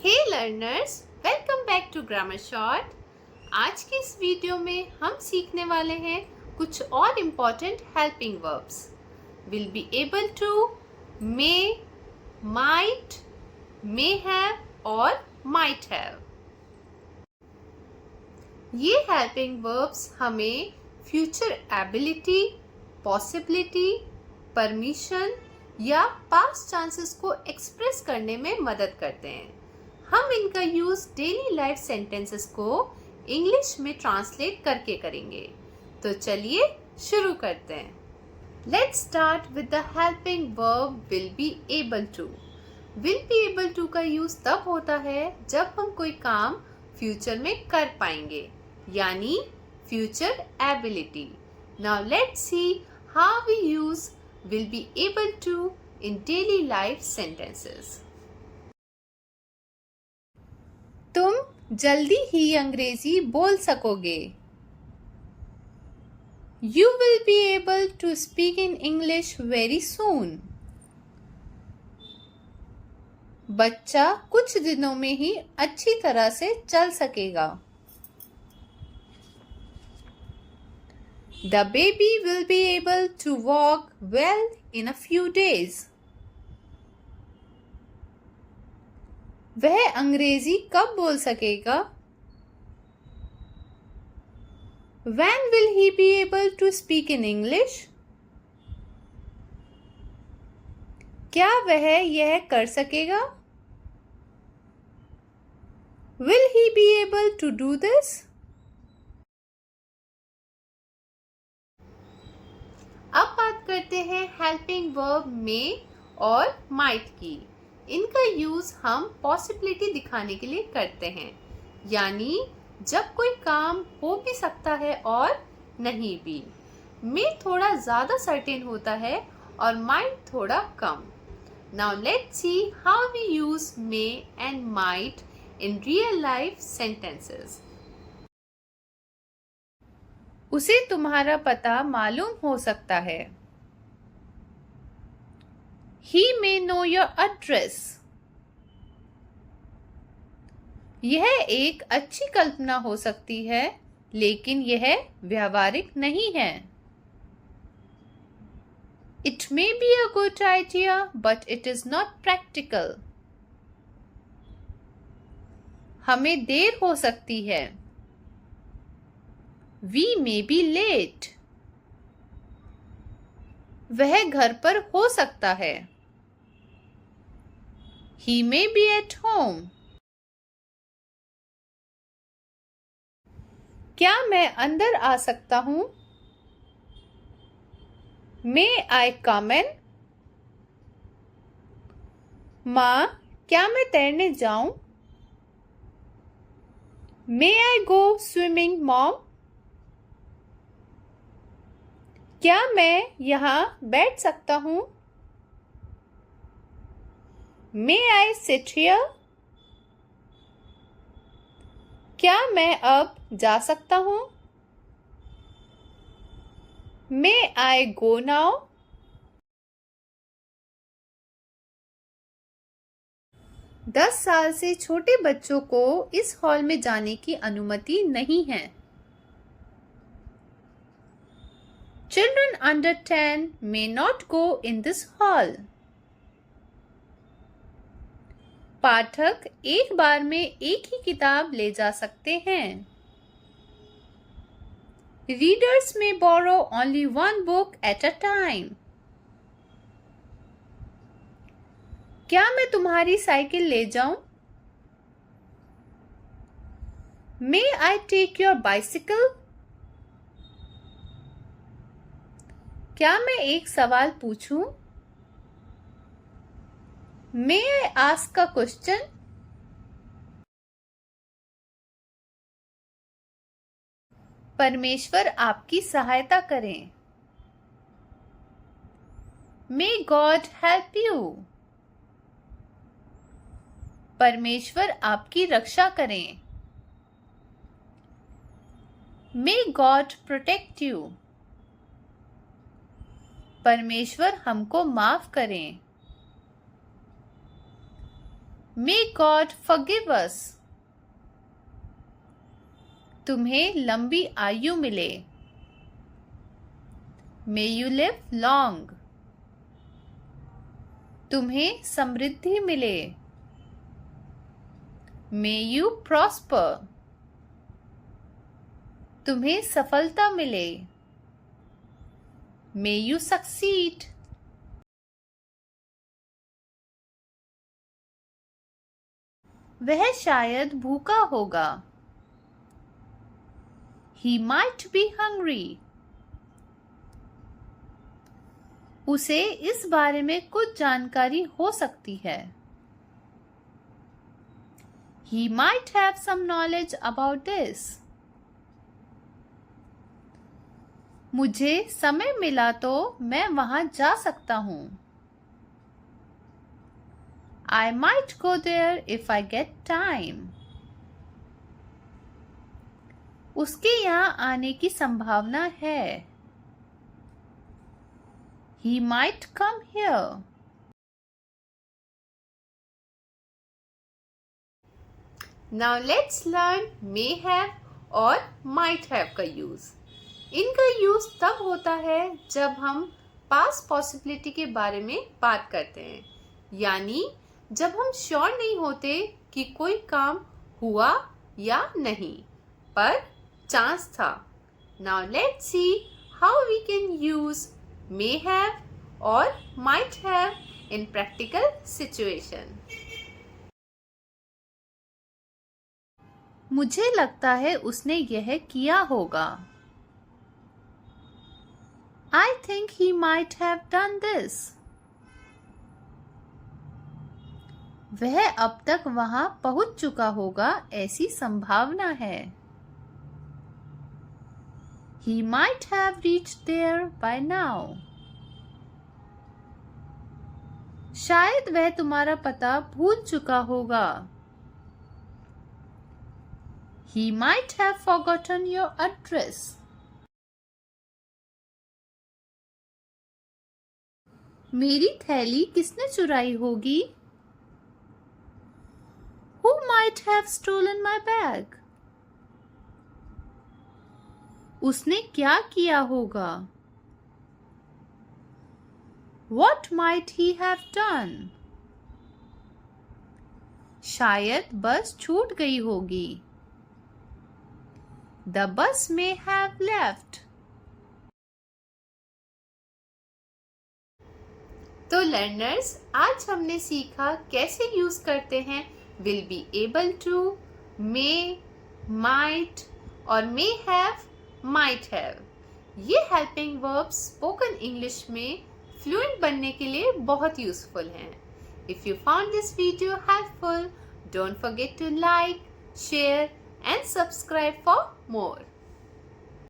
Hey learners, welcome back to grammar short. आज की इस वीडियो में हम सीखने वाले हैं कुछ और important helping verbs. Will be able to, may, might, may have और माइट हैव। ये हेल्पिंग वर्ब्स हमें फ्यूचर एबिलिटी, पॉसिबिलिटी, परमिशन या पास्ट चांसेस को एक्सप्रेस करने में मदद करते हैं। हम इनका यूज डेली लाइफ सेंटेंसेस को इंग्लिश में ट्रांसलेट करके करेंगे। तो चलिए शुरू करते हैं। Let's start with the helping verb will be able to. Will be able to का यूज तब होता है जब हम कोई काम फ्यूचर में कर पाएंगे, यानी future ability. Now let's see how we use will be able to in daily life sentences. तुम जल्दी ही अंग्रेजी बोल सकोगे। You will be able to speak in English very soon. बच्चा कुछ दिनों में ही अच्छी तरह से चल सकेगा। The baby will be able to walk well in a few days. वह अंग्रेजी कब बोल सकेगा? When will he be able to speak in English? क्या वह यह कर सकेगा? Will he be able to do this? अब बात करते हैं हेल्पिंग वर्ब में और माइट की। इनका यूज हम पॉसिबिलिटी दिखाने के लिए करते हैं, यानी जब कोई काम हो भी सकता है और नहीं भी। में थोड़ा ज़्यादा सर्टेन होता है और माइट थोड़ा कम। Now let's see how we use may and might in real life sentences. उसे तुम्हारा पता मालूम हो सकता है। He may know your address. यह एक अच्छी कल्पना हो सकती है, लेकिन यह व्यावहारिक नहीं है। It may be a good idea, but it is not practical. हमें देर हो सकती है। We may be late. वह घर पर हो सकता है। He may be at home. क्या मैं अंदर आ सकता हूँ? May I come in? माँ, क्या मैं तैरने जाऊं? May I go swimming, Mom? क्या मैं यहाँ बैठ सकता हूँ? May I sit here? क्या मैं अब जा सकता हूँ? May I go now? दस साल से छोटे बच्चों को इस हॉल में जाने की अनुमति नहीं है। Children under 10 may not go in this hall. पाठक एक बार में एक ही किताब ले जा सकते हैं। Readers may borrow only one book at a time. क्या मैं तुम्हारी साइकिल ले जाऊं? May I take your bicycle? क्या मैं एक सवाल पूछूं? May I ask a question? परमेश्वर आपकी सहायता करें। May God help you. परमेश्वर आपकी रक्षा करें। May God protect you. परमेश्वर हमको माफ करें। May God forgive us. तुम्हें लंबी आयु मिले. May you live long. तुम्हें समृद्धि मिले. May you prosper. तुम्हें सफलता मिले. May you succeed. वह शायद भूखा होगा. He might be hungry. उसे इस बारे में कुछ जानकारी हो सकती है. He might have some knowledge about this. मुझे समय मिला तो मैं वहां जा सकता हूं. I might go there if I get time. उसके यहाँ आने की संभावना है. He might come here. Now let's learn may have और might have का use. इनका यूज तब होता है जब हम पास्ट पॉसिबिलिटी के बारे में बात करते हैं, यानी जब हम श्योर नहीं होते कि कोई काम हुआ या नहीं, पर चांस था. Now let's see how we can use may have और might have in practical situation. मुझे लगता है उसने यह किया होगा. I think he might have done this. वह अब तक वहां पहुंच चुका होगा, ऐसी संभावना है. He might have reached there by now. शायद वह तुम्हारा पता भूल चुका होगा. He might have forgotten your address. मेरी थैली किसने चुराई होगी? Who might have stolen my bag? उसने क्या किया होगा? What might he have done? शायद बस छूट गई होगी. The bus may have left. तो लर्नर्स, आज हमने सीखा कैसे यूज करते हैं will be able to, may, might और मे हैव, माइट हैव. ये हेल्पिंग वर्ब्स स्पोकन इंग्लिश में फ्लुएंट बनने के लिए बहुत यूजफुल हैं. If you found this video helpful, don't forget to like, share and subscribe for more.